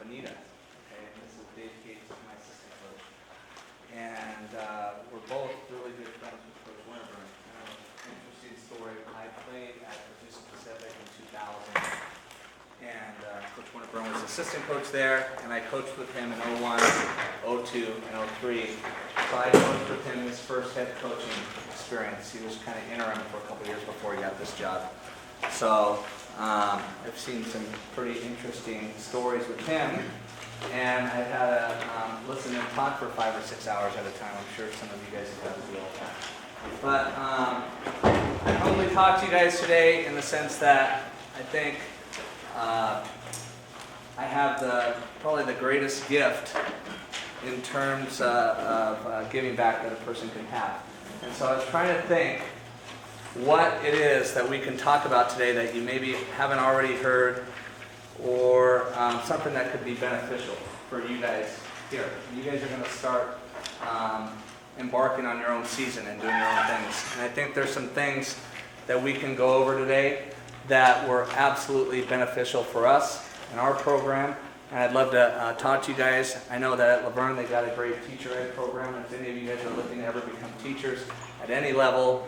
Bonita. Okay, and this is Dave Cates, my assistant coach. And we're both really good friends with Coach Verne. Interesting story. I played at Virginia Pacific in 2000. And Coach Verne was assistant coach there, and I coached with him in 01, 02, and 03. So I coached with him his first head coaching experience. He was kind of interim for a couple years before he got this job. So I've seen some pretty interesting stories with him, and I've had to listen and talk for 5 or 6 hours at a time. I'm sure some of you guys have had to do all that. But I only talk to you guys today in the sense that I think I have probably the greatest gift in terms of giving back that a person can have. And so I was trying to think what it is that we can talk about today that you maybe haven't already heard, or something that could be beneficial for you guys here. You guys are going to start embarking on your own season and doing your own things. And I think there's some things that we can go over today that were absolutely beneficial for us in our program. And I'd love to talk to you guys. I know that at Verne they've got a great teacher ed program. If any of you guys are looking to ever become teachers at any level,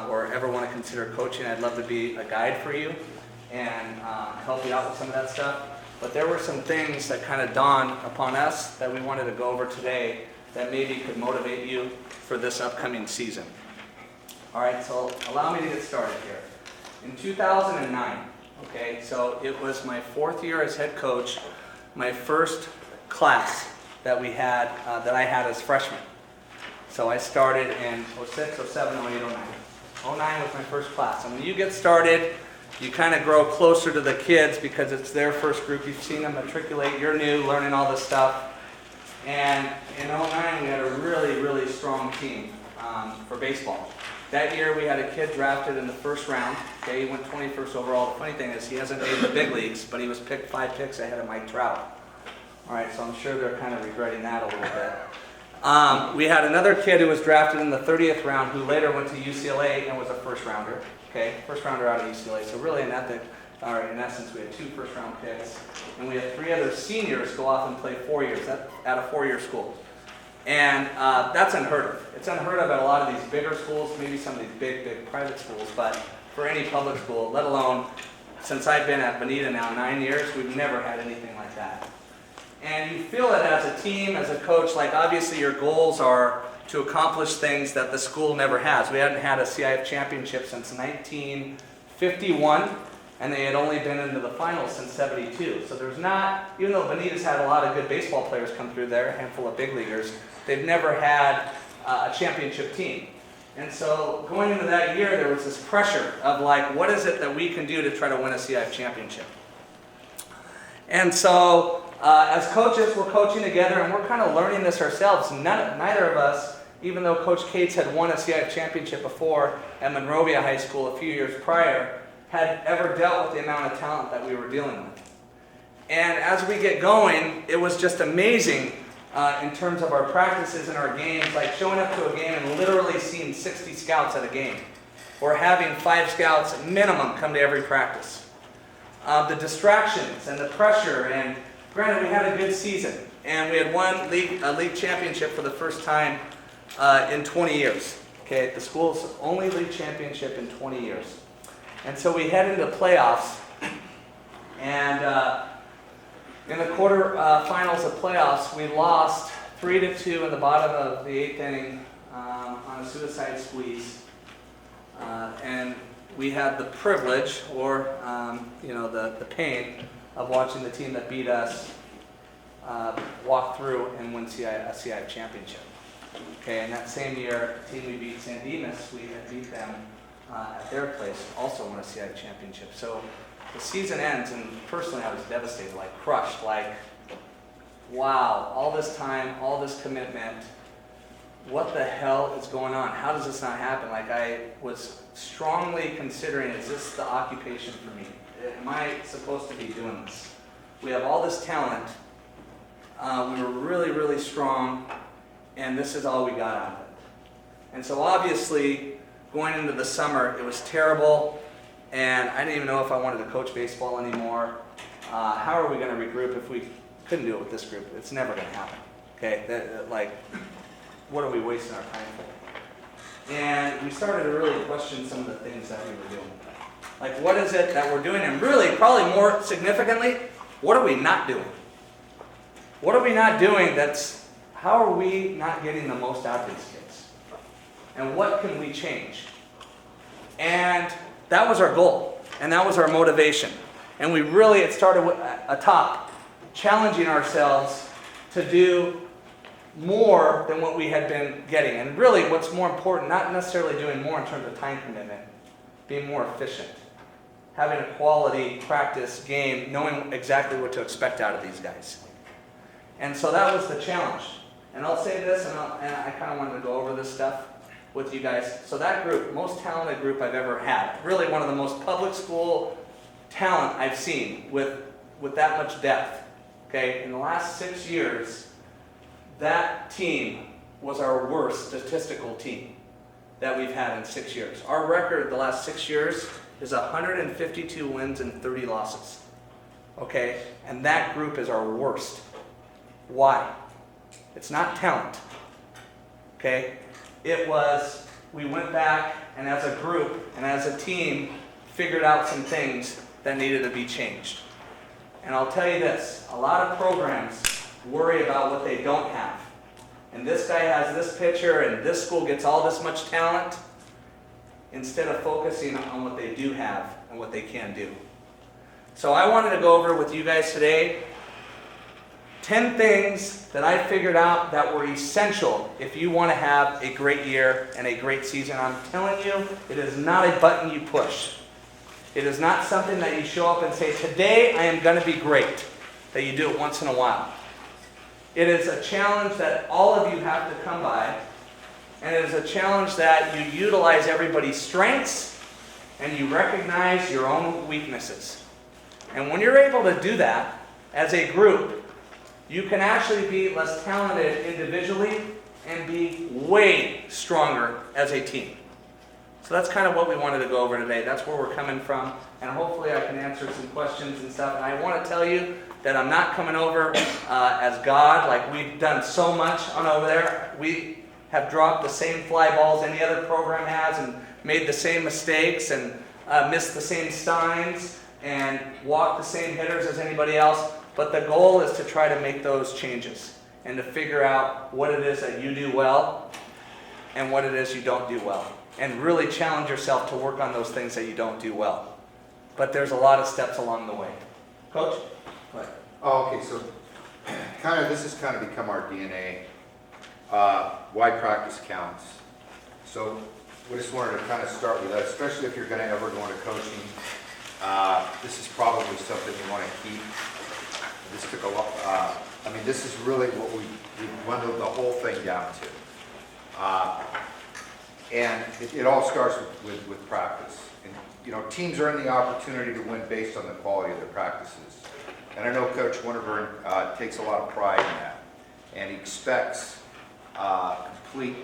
or ever want to consider coaching, I'd love to be a guide for you and help you out with some of that stuff. But there were some things that kind of dawned upon us that we wanted to go over today that maybe could motivate you for this upcoming season. All right, so allow me to get started here. In 2009, okay, so it was my 4th year as head coach, my first class that we had, that I had as freshman. So I started in 06, 07, 08, 09. 09 was my first class. And when you get started, you kind of grow closer to the kids because it's their first group. You've seen them matriculate. You're new, learning all this stuff. And in 09, we had a really, really strong team for baseball. That year, we had a kid drafted in the first round. Okay, he went 21st overall. The funny thing is he hasn't made the big leagues, but he was picked 5 picks ahead of Mike Trout. All right, so I'm sure they're kind of regretting that a little bit. We had another kid who was drafted in the 30th round who later went to UCLA and was a first rounder. Okay, first rounder out of UCLA. So really in essence, we had 2 first round picks. And we had 3 other seniors go off and play 4 years at a 4-year school. And that's unheard of. It's unheard of at a lot of these bigger schools, maybe some of these big private schools, but for any public school, let alone since I've been at Bonita now 9 years, we've never had anything like that. And you feel it as a team, as a coach, like obviously your goals are to accomplish things that the school never has. We hadn't had a CIF championship since 1951, and they had only been into the finals since 72. So there's not, even though Bonita's had a lot of good baseball players come through there, a handful of big leaguers, they've never had a championship team. And so going into that year, there was this pressure of like, what is it that we can do to try to win a CIF championship? And so as coaches, we're coaching together and we're kind of learning this ourselves. Neither of us, even though Coach Cates had won a CIF championship before at Monrovia High School a few years prior, had ever dealt with the amount of talent that we were dealing with. And as we get going, it was just amazing in terms of our practices and our games, like showing up to a game and literally seeing 60 scouts at a game, or having 5 scouts minimum come to every practice. The distractions and the pressure, and granted we had a good season, and we had won a league championship for the first time in 20 years. Okay, the school's only league championship in 20 years. And so we head into playoffs, and in the quarterfinals of playoffs, we lost 3-2 in the bottom of the 8th inning on a suicide squeeze. And we had the privilege, or the pain, of watching the team that beat us walk through and win a CIF championship. Okay, and that same year, the team we beat, San Dimas, we had beat them at their place, also won a CIF championship. So the season ends, and personally I was devastated, like crushed, like, wow, all this time, all this commitment, what the hell is going on? How does this not happen? Like, I was strongly considering, is this the occupation for me? Am I supposed to be doing this? We have all this talent, we were really, really strong, and this is all we got out of it. And so obviously, going into the summer, it was terrible, and I didn't even know if I wanted to coach baseball anymore. How are we going to regroup if we Couldn't do it with this group. It's never going to happen. Okay, like, what are we wasting our time for? And we started to really question some of the things that we were doing. Like, what is it that we're doing? And really, probably more significantly, what are we not doing? What are we not doing how are we not getting the most out of these kids? And what can we change? And that was our goal. And that was our motivation. And it started with atop, challenging ourselves to do more than what we had been getting. And really, what's more important, not necessarily doing more in terms of time commitment, being more efficient. Having a quality practice game, knowing exactly what to expect out of these guys. And so that was the challenge. And I'll say this, and I kind of wanted to go over this stuff with you guys. So that group, most talented group I've ever had, really one of the most public school talent I've seen with that much depth. Okay, in the last 6 years, that team was our worst statistical team that we've had in 6 years. Our record the last 6 years is 152 wins and 30 losses. Okay, and that group is our worst. Why? It's not talent. Okay, we went back and as a group and as a team figured out some things that needed to be changed. And I'll tell you this, a lot of programs worry about what they don't have. And this guy has this pitcher and this school gets all this much talent instead of focusing on what they do have and what they can do. So I wanted to go over with you guys today 10 things that I figured out that were essential if you want to have a great year and a great season. I'm telling you, it is not a button you push. It is not something that you show up and say, today I am going to be great, that you do it once in a while. It is a challenge that all of you have to come by, and it is a challenge that you utilize everybody's strengths and you recognize your own weaknesses. And when you're able to do that as a group, you can actually be less talented individually and be way stronger as a team. So that's kind of what we wanted to go over today. That's where we're coming from. And hopefully I can answer some questions and stuff. And I want to tell you that I'm not coming over as God. Like we've done so much on over there. We have dropped the same fly balls any other program has and made the same mistakes and missed the same steins and walked the same hitters as anybody else. But the goal is to try to make those changes and to figure out what it is that you do well and what it is you don't do well. And really challenge yourself to work on those things that you don't do well. But there's a lot of steps along the way. Coach? Go ahead. Oh, okay, so this has kind of become our DNA. Why practice counts. So we just wanted to kind of start with that, especially if you're going to ever go into coaching. This is probably something you want to keep. This took a lot. This is really what we dwindled the whole thing down to. And it all starts with practice. And, teams earn the opportunity to win based on the quality of their practices. And I know Coach Winterburn takes a lot of pride in that. And he expects complete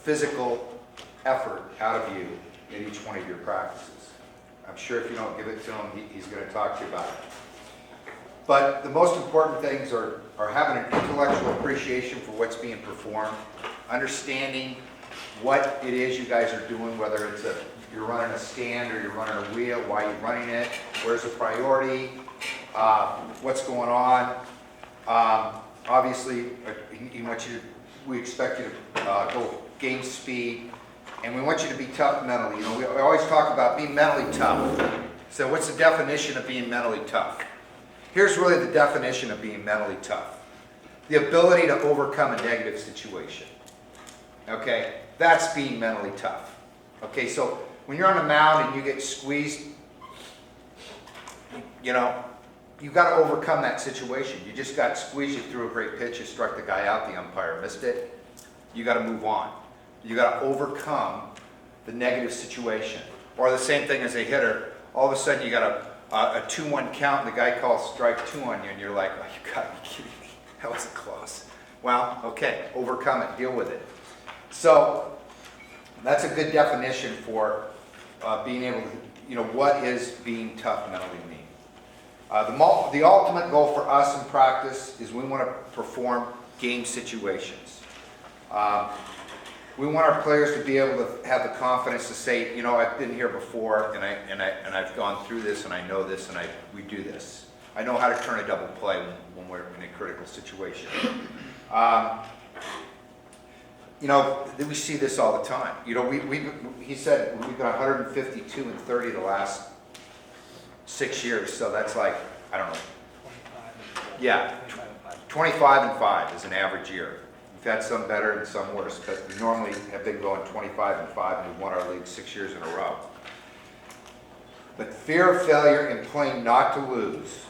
physical effort out of you in each one of your practices. I'm sure if you don't give it to him, he's going to talk to you about it. But the most important things are having an intellectual appreciation for what's being performed, understanding what it is you guys are doing, whether it's you're running a stand or you're running a wheel, why you're running it, where's the priority, what's going on. Obviously, we expect you to go game speed, and we want you to be tough mentally. We always talk about being mentally tough. So what's the definition of being mentally tough? Here's really the definition of being mentally tough. The ability to overcome a negative situation. Okay, that's being mentally tough. Okay, so when you're on the mound and you get squeezed, you've got to overcome that situation. You just got squeezed, you threw a great pitch, you struck the guy out, the umpire missed it. You got to move on. You got to overcome the negative situation. Or the same thing as a hitter, all of a sudden you got a 2-1 count and the guy calls strike 2 on you and you're like, oh, you got to be kidding me. That wasn't close. Well, okay, overcome it, deal with it. So that's a good definition for being able to, what is being tough mentally mean. The ultimate goal for us in practice is we want to perform game situations. We want our players to be able to have the confidence to say, you know, I've been here before, and I've gone through this, and I know this, and we do this. I know how to turn a double play when we're in a critical situation. You know, we see this all the time. You know, he said we've been 152 and 30 the last 6 years, so that's like, I don't know. Yeah, 25 and 5 is an average year. We've had some better and some worse, but we normally have been going 25 and 5, and we've won our league 6 years in a row. But fear of failure and playing not to lose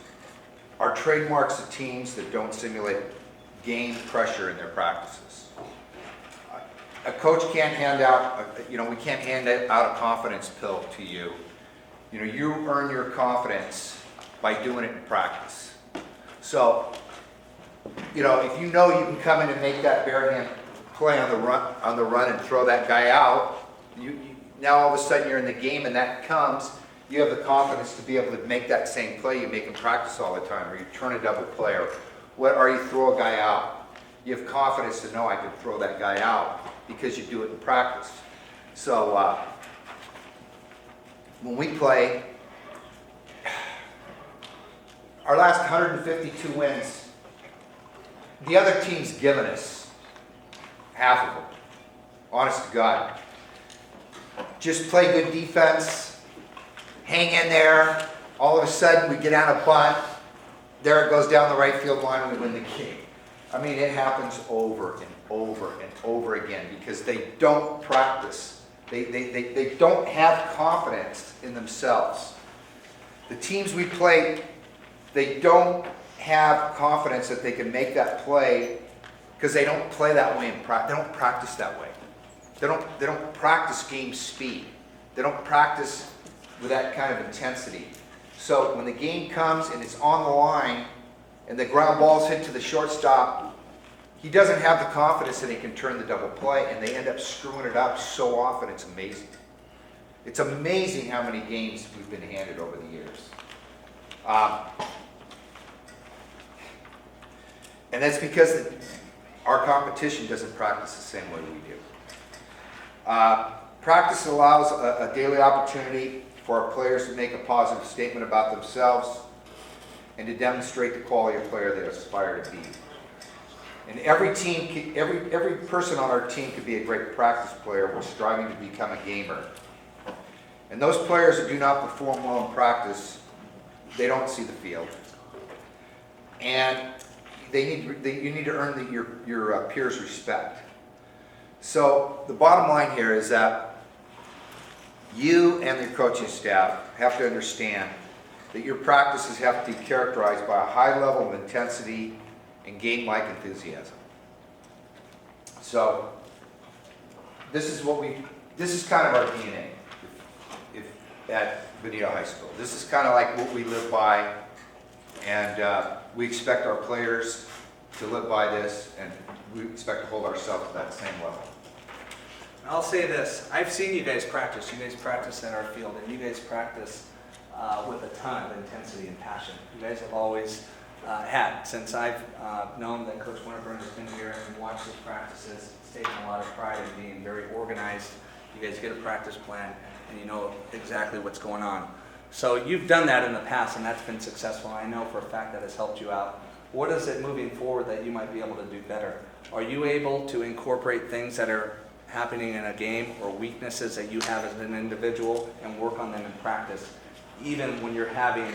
are trademarks of teams that don't simulate game pressure in their practices. A coach can't hand out, you know, we can't hand out a confidence pill to you. You know, you earn your confidence by doing it in practice. So, you know, if you know you can come in and make that barehand play on the run and throw that guy out, now all of a sudden you're in the game and that comes, you have the confidence to be able to make that same play you make in practice all the time, or you turn a double play, or you throw a guy out. You have confidence to know I can throw that guy out because you do it in practice. So when we play, our last 152 wins, the other team's given us half of them, honest to God. Just play good defense, hang in there, all of a sudden we get out a bunt, there it goes down the right field line and we win the game. I mean, it happens over and over and over again because they don't practice. They don't have confidence in themselves. The teams we play, they don't have confidence that they can make that play because they don't play that way in practice. They don't practice that way. They don't practice game speed. They don't practice with that kind of intensity. So when the game comes and it's on the line and the ground ball's hit to the shortstop, he doesn't have the confidence that he can turn the double play, and they end up screwing it up so often. It's amazing. It's amazing how many games we've been handed over the years. And that's because our competition doesn't practice the same way we do. Practice allows a daily opportunity for our players to make a positive statement about themselves and to demonstrate the quality of player they aspire to be. And every person on our team could be a great practice player. We're striving to become a gamer. And those players who do not perform well in practice, they don't see the field. And you need to earn your peers' respect. So the bottom line here is that you and your coaching staff have to understand that your practices have to be characterized by a high level of intensity and game-like enthusiasm. So this is kind of our DNA at Bonita High School. This is kind of like what we live by, and we expect our players to live by this, and we expect to hold ourselves to that same level. I'll say this, I've seen you guys practice. You guys practice in our field, and you guys practice with a ton of intensity and passion. You guys have always had, since I've known that Coach Winterburn has been here and watched his practices, it's taken a lot of pride in being very organized. You guys get a practice plan, and you know exactly what's going on. So you've done that in the past, and that's been successful. I know for a fact that has helped you out. What is it moving forward that you might be able to do better? Are you able to incorporate things that are happening in a game or weaknesses that you have as an individual and work on them in practice, even when you're having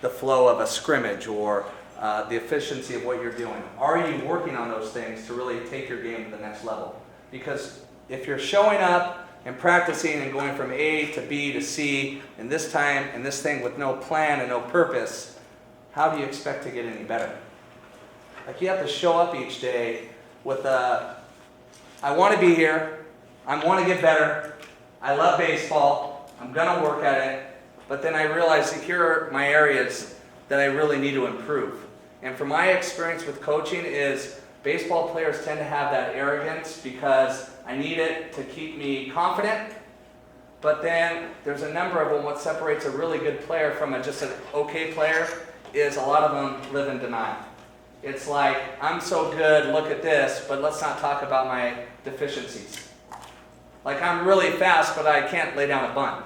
the flow of a scrimmage or the efficiency of what you're doing? Are you working on those things to really take your game to the next level? Because if you're showing up and practicing and going from A to B to C in this time and this thing with no plan and no purpose, how do you expect to get any better? Like, you have to show up each day with I want to be here, I want to get better, I love baseball, I'm going to work at it, but then I realize that here are my areas that I really need to improve. And from my experience with coaching is baseball players tend to have that arrogance because I need it to keep me confident, but then there's a number of them. What separates a really good player from just an okay player is a lot of them live in denial. It's like, I'm so good, look at this, but let's not talk about my deficiencies. Like, I'm really fast, but I can't lay down a bunt.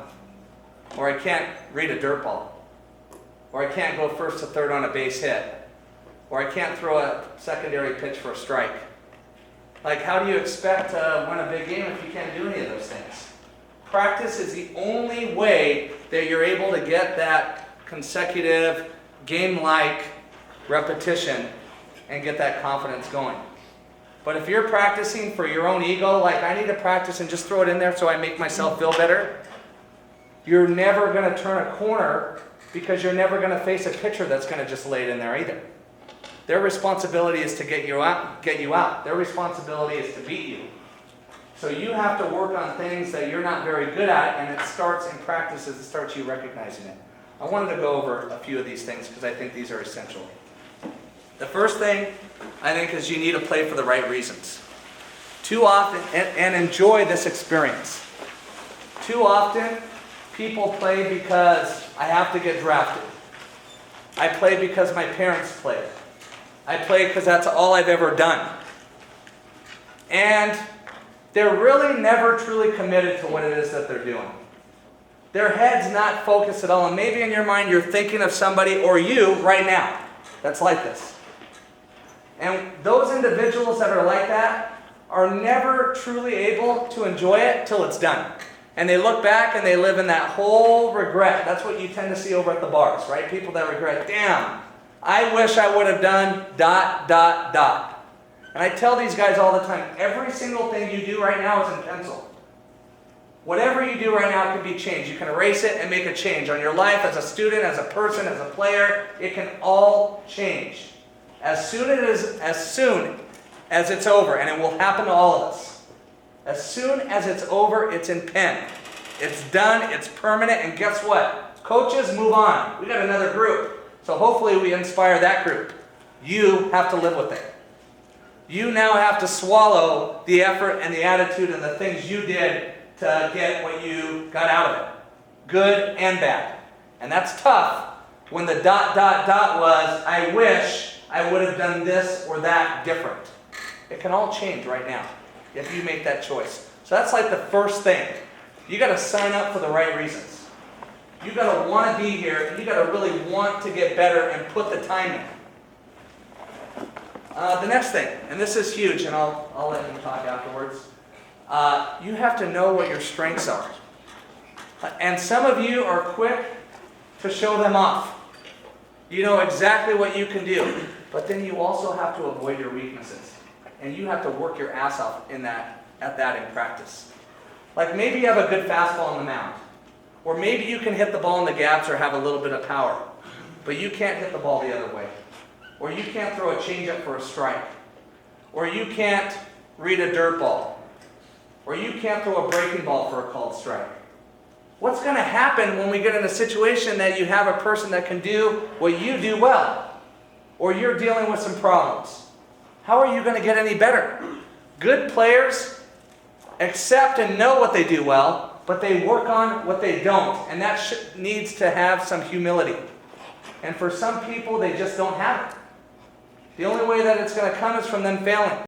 Or I can't read a dirt ball. Or I can't go first to third on a base hit. Or I can't throw a secondary pitch for a strike. Like, how do you expect to win a big game if you can't do any of those things? Practice is the only way that you're able to get that consecutive, game-like repetition and get that confidence going. But if you're practicing for your own ego, like I need to practice and just throw it in there so I make myself feel better, you're never going to turn a corner because you're never going to face a pitcher that's going to just lay it in there either. Their responsibility is to get you out. Their responsibility is to beat you. So you have to work on things that you're not very good at, and it starts in practices. It starts you recognizing it. I wanted to go over a few of these things because I think these are essential. The first thing I think is you need to play for the right reasons. Too often, and enjoy this experience. Too often, people play because I have to get drafted. I play because my parents played. I play because that's all I've ever done. And they're really never truly committed to what it is that they're doing. Their head's not focused at all. And maybe in your mind you're thinking of somebody or you right now that's like this. And those individuals that are like that are never truly able to enjoy it till it's done. And they look back and they live in that whole regret. That's what you tend to see over at the bars, right? People that regret, damn, I wish I would have done ... And I tell these guys all the time, every single thing you do right now is in pencil. Whatever you do right now can be changed. You can erase it and make a change on your life as a student, as a person, as a player. It can all change. As soon as it's over, and it will happen to all of us. As soon as it's over, it's in pen. It's done, it's permanent, and guess what? Coaches, move on. We got another group. So hopefully we inspire that group. You have to live with it. You now have to swallow the effort and the attitude and the things you did to get what you got out of it. Good and bad. And that's tough when the ... was, I wish I would have done this or that different. It can all change right now if you make that choice. So that's like the first thing. You got to sign up for the right reasons. You got to want to be here, and you got to really want to get better and put the time in. The next thing, and this is huge, and I'll let you talk afterwards. You have to know what your strengths are. And some of you are quick to show them off. You know exactly what you can do, but then you also have to avoid your weaknesses. And you have to work your ass off at that in practice. Like maybe you have a good fastball on the mound. Or maybe you can hit the ball in the gaps or have a little bit of power. But you can't hit the ball the other way. Or you can't throw a changeup for a strike. Or you can't read a dirt ball. Or you can't throw a breaking ball for a called strike. What's going to happen when we get in a situation that you have a person that can do what you do well? Or you're dealing with some problems? How are you going to get any better? Good players accept and know what they do well, but they work on what they don't. And that needs to have some humility. And for some people, they just don't have it. The only way that it's going to come is from them failing.